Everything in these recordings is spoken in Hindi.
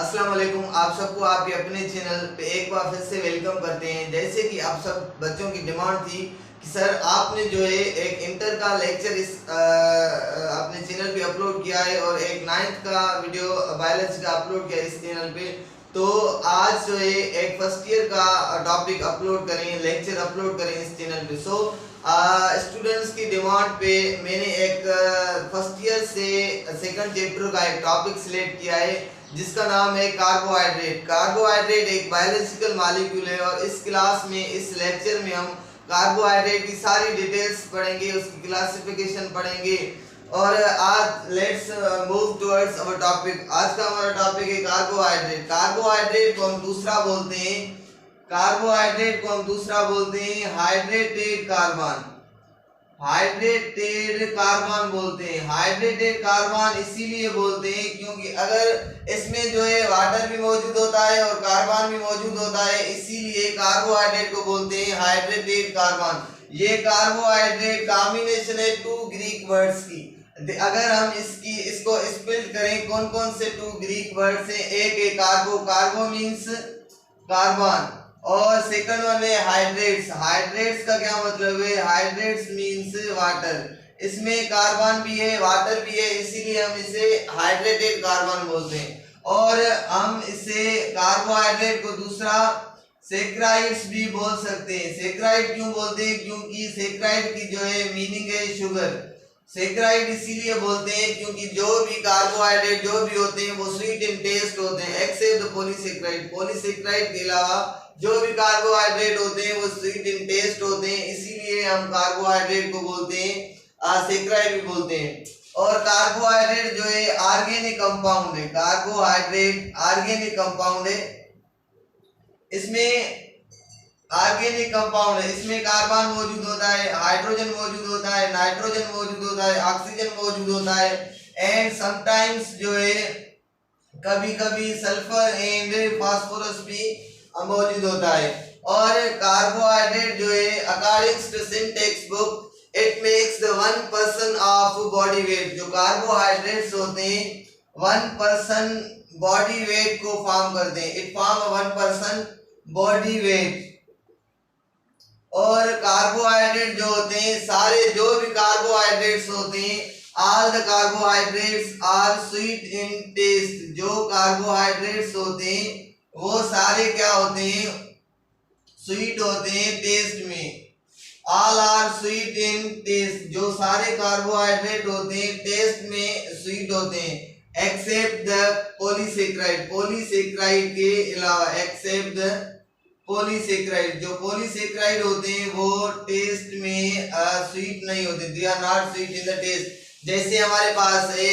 अस्सलाम वालेकुम। आप सबको आपके अपने चैनल पे एक बार फिर से वेलकम करते हैं। जैसे कि आप सब बच्चों की डिमांड थी कि सर आपने जो है एक इंटर का लेक्चर इस अपने चैनल पे अपलोड किया है और एक 9th का वीडियो बायोलॉजी का अपलोड किया है इस चैनल पे। तो आज जो है एक फर्स्ट ईयर का टॉपिक अपलोड करें, लेक्चर अपलोड करें इस चैनल पे। सो स्टूडेंट्स की डिमांड पे मैंने एक फर्स्ट ईयर से सेकंड चैप्टर का एक टॉपिक सिलेक्ट किया है जिसका नाम है कार्बोहाइड्रेट। कार्बोहाइड्रेट एक बायोलॉजिकल मॉलिक्यूल है और इस क्लास में, इस लेक्चर में हम कार्बोहाइड्रेट की सारी डिटेल्स पढ़ेंगे, उसकी क्लासिफिकेशन पढ़ेंगे। और आज let's move towards our topic. आज का हमारा टॉपिक है कार्बोहाइड्रेट। कार्बोहाइड्रेट को हम दूसरा बोलते हैं, कार्बोहाइड्रेट को हम दूसरा बोलते हैं हाइड्रेटेड कार्बन। हाइड्रेटेड कार्बन बोलते हैं। हाइड्रेटेड कार्बन इसीलिए बोलते हैं क्योंकि अगर इसमें जो है वाटर भी मौजूद होता है और कार्बन भी मौजूद होता है, इसीलिए कार्बोहाइड्रेट को बोलते हैं हाइड्रेटेड कार्बन। ये कार्बोहाइड्रेट कॉम्बिनेशन है टू ग्रीक वर्ड्स की। अगर हम इसको स्पेल करें, कौन कौन से टू ग्रीक वर्ड्स हैं? एक है कार्बो, कार्बो मीन्स कार्बन, और सेकंड वन है हाइड्रेट्स। हाइड्रेट्स का क्या मतलब है? Hydrates means water. इसमें कार्बन भी है, वाटर भी है, इसीलिए हम इसे हाइड्रेटेड कार्बन बोलते हैं। और हम इसे कार्बोहाइड्रेट को दूसरा सैकराइड्स भी बोल सकते हैं। सैकराइड क्यों बोलते हैं? क्योंकि सैकराइड की जो है मीनिंग है शुगर। सैकराइड इसीलिए बोलते हैं क्योंकि जो भी कार्बोहाइड्रेट जो भी होते हैं वो स्वीट इन टेस्ट होते हैं, एक्सेप्ट द पॉलीसैकराइड। पॉलीसैकराइड के अलावा जो भी कार्बोहाइड्रेट होते हैं वो स्वीट इन टेस्ट होते हैं, इसीलिए हम कार्बोहाइड्रेट को बोलते हैं सैकराइड भी बोलते हैं। और कार्बोहाइड्रेट जो है ऑर्गेनिक कंपाउंड है। कार्बोहाइड्रेट ऑर्गेनिक कंपाउंड है, इसमें ऑर्गेनिक कंपाउंड है, इसमें कार्बन मौजूद होता है, हाइड्रोजन मौजूद होता है, नाइट्रोजन मौजूद होता है, ऑक्सीजन मौजूद होता है, एंड समटाइम्स जो है कभी कभी सल्फर एंड फास्फोरस भी मौजूद होता है। और कार्बोहाइड्रेट जो है according to syntax book it makes the 1% of body weight. जो कार्बोहाइड्रेट्स होते हैं 1% बॉडी वेट को फॉर्म करते हैं। It form 1% body weight. और कार्बोहाइड्रेट जो होते हैं, सारे जो भी कार्बोहाइड्रेट्स होते हैं, all the carbohydrates are sweet in taste. जो कार्बोहाइड्रेट्स होते हैं वो सारे क्या होते हैं? स्वीट होते हैं टेस्ट में। All are sweet in taste. जो सारे कार्बोहाइड्रेट होते हैं टेस्ट में स्वीट होते हैं, एक्सेप्ट द पॉलीसैकराइड। पॉलीसैकराइड के अलावा, एक्सेप्ट द पॉलीसैकराइड। जो पॉलीसैकराइड होते हैं वो टेस्ट में स्वीट नहीं होते, they are not sweet in the taste. जैसे हमारे पास है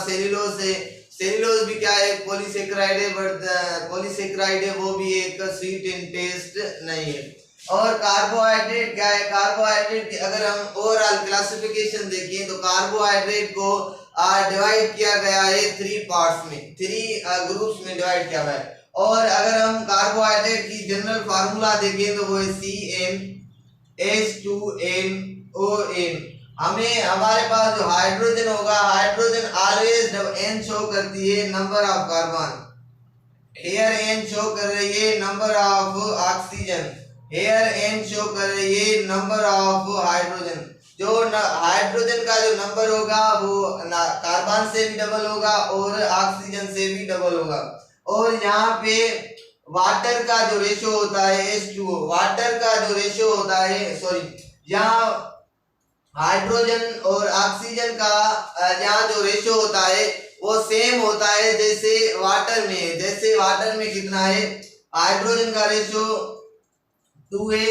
सेल्यूलोज है। सेल्यूलोज भी क्या है? पॉलीसैकराइड है, बट पॉलीसैकराइड है वो भी एक स्वीट इन टेस्ट नहीं है। और कार्बोहाइड्रेट क्या है? कार्बोहाइड्रेट की अगर हम ओवरऑल क्लासिफिकेशन देखें तो कार्बोहाइड्रेट को डिवाइड किया गया है 3 पार्ट्स में, 3 ग्रुप्स में डिवाइड किया गया है। और अगर हम कार्बोहाइड्रेट की जनरल फार्मूला देखें तो वो है CnH2nOn। हमें हमारे पास जो हाइड्रोजन होगा, हाइड्रोजन ऑलवेज जब n शो करती है number of carbon, here n show कर रही है number of oxygen, here n show कर रही है नंबर ऑफ हाइड्रोजन। जो हाइड्रोजन का जो नंबर होगा वो कार्बन से भी डबल होगा और ऑक्सीजन से भी डबल होगा। और यहाँ पे वाटर का जो रेशो होता है H2O, वाटर का जो रेशो होता है, यहाँ हाइड्रोजन और ऑक्सीजन का यहाँ जो रेशो होता है वो सेम होता है जैसे वाटर में है। जैसे वाटर में कितना है? हाइड्रोजन का रेशो 2 है,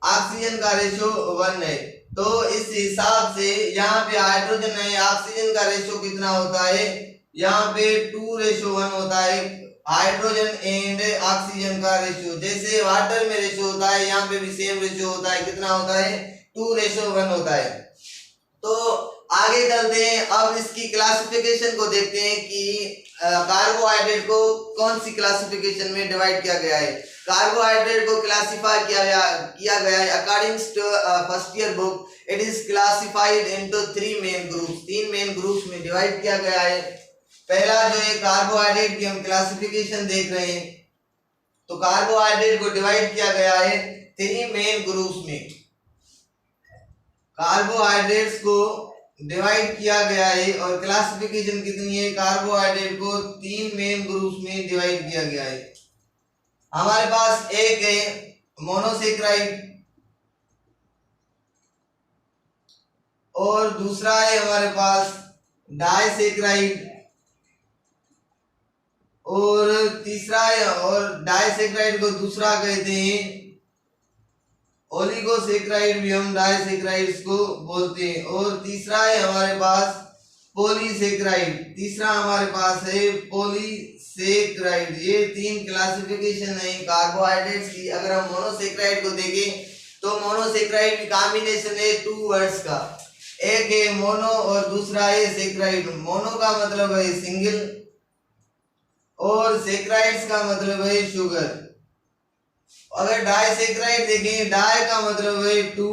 ऑक्सीजन का रेशो 1 है। तो इस हिसाब से यहाँ पे हाइड्रोजन है, ऑक्सीजन का रेशो कितना होता है? यहाँ पे 2:1 होता है हाइड्रोजन एंड ऑक्सीजन का रेशियो। जैसे वाटर में रेशियो होता है, यहाँ पे भी सेम रेशियो होता है। कितना होता है? 2:1 होता है। तो आगे चलते हैं, अब इसकी क्लासिफिकेशन को देखते हैं कि कार्बोहाइड्रेट को कौन सी क्लासिफिकेशन में डिवाइड किया गया है। कार्बोहाइड्रेट को क्लासिफाई किया गया है according to first year book. It is classified into 3 main groups. 3 main groups में डिवाइड किया गया है। पहला जो है कार्बोहाइड्रेट की हम क्लासिफिकेशन देख रहे हैं। तो कार्बोहाइड्रेट को डिवाइड किया गया है 3 मेन ग्रुप्स में। कार्बोहाइड्रेट्स को डिवाइड किया गया है और क्लासिफिकेशन कितनी है, कार्बोहाइड्रेट को 3 मेन ग्रुप्स में डिवाइड किया गया है। हमारे पास एक है मोनोसेक्राइड और दूसरा है हमारे पास डाइसेक्राइड और तीसरा है, और डाइसेक्राइड को दूसरा कहते हैं ओलिगोसेक्राइड भी हम डाइसेक्राइड्स को बोलते हैं। और तीसरा है हमारे पास पॉलीसेक्राइड, तीसरा हमारे पास है पॉलीसेक्राइड। ये 3 क्लासिफिकेशन है कार्बोहाइड्रेट्स की। अगर हम मोनोसेक्राइड को देखें तो मोनोसेक्राइड की कॉम्बिनेशन है 2 वर्ड्स का, एक है मोनो और दूसरा है सेक्राइड। मोनो का मतलब है सिंगल और सेक्राइड्स का मतलब है शुगर। अगर डाइसेक्राइड देखें, डाई का मतलब है 2,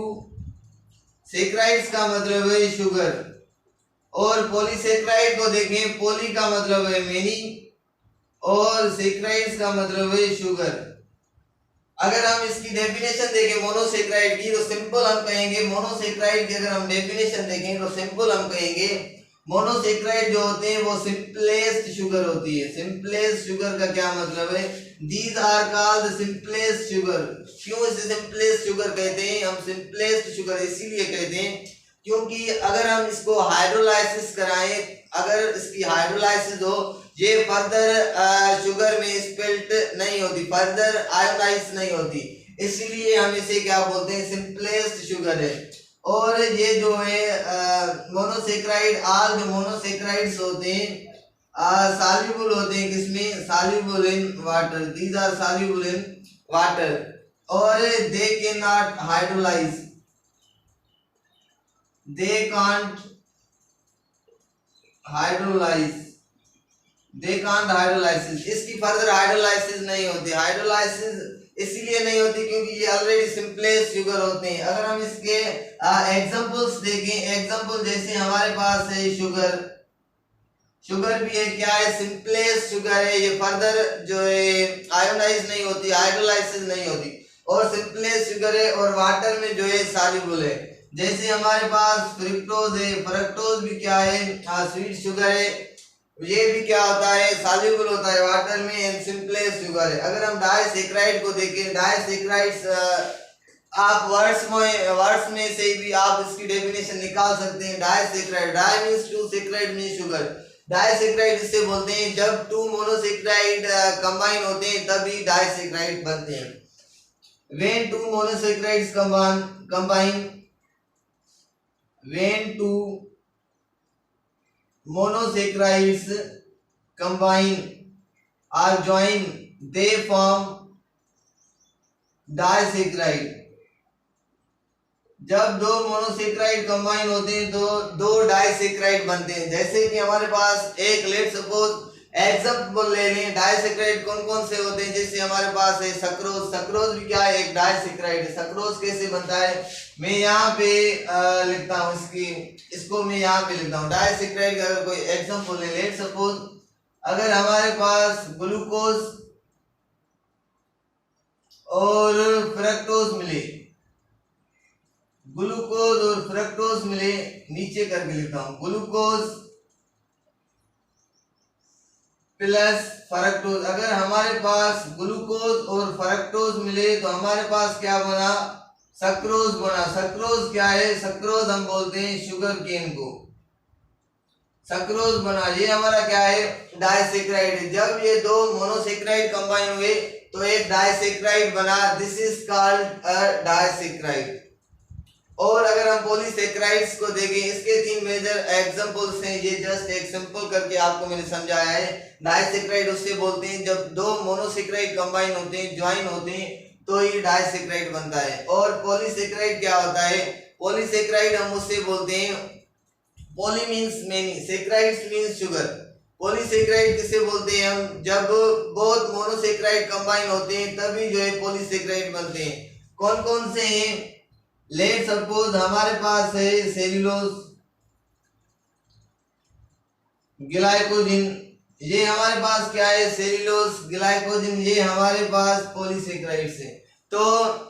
सेक्राइड्स का मतलब है शुगर। और पॉलीसेक्राइड को देखें, पॉली का मतलब है मेनी और सेक्राइड्स का मतलब है शुगर। अगर हम इसकी डेफिनेशन देखें मोनोसेक्राइड की, तो सिंपल हम कहेंगे मोनोसेक्राइड की अगर हम डेफिनेशन देखें तो सिंपल हम कहेंगे मोनोसेक्राइड जो होते हैं वो सिंपलेस्ट शुगर होती है। सिंपलेस्ट शुगर का क्या मतलब है, these are called simplest sugar. क्यों इसे सिंपलेस्ट शुगर कहते हैं, हम सिंपलेस्ट शुगर इसीलिए कहते हैं क्योंकि अगर हम इसको हाइड्रोलाइसिस कराएं, अगर इसकी हाइड्रोलाइसिस हो, ये फर्दर शुगर में स्पेल्ट नहीं होती, फर्दर आयोनाइज नहीं होती, इसीलिए हम इसे क्या बोलते हैं, सिंपलेस्ट शुगर है। और ये जो है मोनोसेक्राइड, ऑल जो मोनोसेक्राइड्स होते हैं सॉल्युबल होते हैं, किसमें, soluble in water, these are soluble in water और they can not hydrolyse, they can't hydrolyse, they can't hydrolysis, इसकी फर्दर हाइड्रोलाइसिस नहीं होती। हाइड्रोलाइसिस इसीलिए नहीं होती क्योंकि ये ऑलरेडी सिंपलेस्ट शुगर होते हैं। अगर हम इसके एग्जांपल्स देखें, एग्जांपल जैसे हमारे पास है शुगर, शुगर भी है क्या है, सिंपलेस्ट शुगर है, ये फर्दर जो है आयोनाइज नहीं होती, हाइड्रोलाइसिस नहीं होती और सिंपलेस्ट शुगर है और वाटर में जो है सॉल्युबल है। जैसे हमारे पास फ्रक्टोज है, फ्रक्टोज भी क्या है, स्वीट शुगर है, ये भी क्या होता है, सॉल्युबल होता है वाटर में एंड सिंपलेस्ट शुगर है। अगर हम डाइसेक्राइड को देखें, डाइसेक्राइड्स आप वर्ड्स में से भी आप इसकी डेफिनेशन निकाल सकते हैं। Disaccharide, di means 2, saccharide means sugar. Disaccharide इसे बोलते हैं जब 2 मोनोसेक्राइड कंबाइन होते हैं तभी डाइसेक्राइड बनते हैं। When 2 monosaccharides combine, when 2 monosaccharides combine or join, they form disaccharide। जब 2 मोनोसेक्राइड कंबाइन होते हैं तो 2 डाइसेक्राइड बनते हैं। जैसे कि हमारे पास एक लेट सपोज एग्जांपल ले लें, डाइसेक्राइड कौन कौन से होते हैं, जैसे हमारे पास है सक्रोज, सक्रोज भी क्या है, एक डाइसेक्राइड है। सक्रोज कैसे बनता है, मैं यहाँ पे लिखता हूँ, इसको मैं यहाँ पे लिखता हूँ। डाइसेक्राइड का अगर कोई एग्जांपल ले, लेट सपोज अगर हमारे पास ग्लूकोज और फ्रक्टोज मिले, ग्लूकोज और फ्रक्टोज मिले, नीचे करके लिखता हूँ, ग्लूकोज प्लस फ्रक्टोज। अगर हमारे पास ग्लूकोज और फ्रक्टोज मिले तो हमारे पास क्या बना, सक्रोज बना। सक्रोज क्या है, सक्रोज हम बोलते हैं शुगर केन को, सक्रोज बना। ये हमारा क्या है, डाइसेक्राइड है। जब ये 2 मोनोसेक्राइड कंबाइन हुए तो एक डाइसेक्राइड बना, this is called a disaccharide. और अगर हम पॉलीसेक्राइड्स को देखें, इसके 3 मेजर एग्जांपल्स हैं, ये जस्ट एक सिंपल करके आपको मैंने समझाया है। डाइसेक्राइड उससे बोलते हैं जब 2 मोनोसेक्राइड कंबाइन होते हैं, ज्वाइन होते हैं तो ये डाइसेक्राइड बनता है। और पॉलीसेक्राइड क्या होता है, पॉलीसेक्राइड हम उससे बोलते हैं, poly means many, saccharides means sugar. Polysaccharide किसे बोलते हैं हम, जब बहुत मोनोसेक्राइड कंबाइन होते हैं तभी जो है पॉलीसेक्राइड बनते हैं। कौन कौन से हैं, लेट सपोज हमारे पास है सेल्यूलोज, ग्लाइकोजन, ये हमारे पास क्या है, सेल्यूलोज, ग्लाइकोजन, ये हमारे पास पॉलीसेकेराइड्स है। तो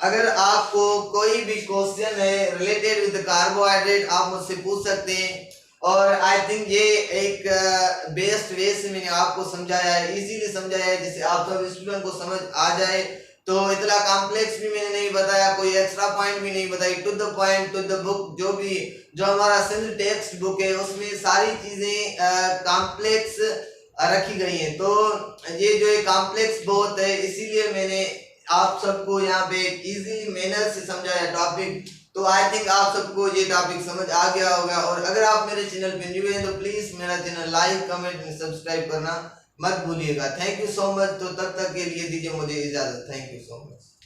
अगर आपको कोई भी क्वेश्चन है रिलेटेड विद कार्बोहाइड्रेट आप मुझसे पूछ सकते हैं। और आई थिंक ये एक बेस्ट वे से मैंने आपको समझाया है, इजीली समझाया है, जिससे आप सब स्टूडेंट को समझ आ जाए। तो इतना कॉम्प्लेक्स भी मैंने नहीं बताया, कोई एक्स्ट्रा पॉइंट भी नहीं बताई, to the point, to the book. जो हमारा सिंध टेक्स्ट बुक है उसमें सारी चीजें कॉम्प्लेक्स रखी गई है। तो ये जो है कॉम्प्लेक्स बहुत है, इसीलिए मैंने आप सबको यहाँ पे इजी मैनर से समझाया टॉपिक। तो आई थिंक आप सबको ये टॉपिक समझ आ गया होगा। और अगर आप मेरे चैनल पे न्यू हैं तो प्लीज मेरा channel like, comment and subscribe करना मत भूलिएगा। Thank you so much. तो तब तक के लिए दीजिए मुझे इजाजत। Thank you so much.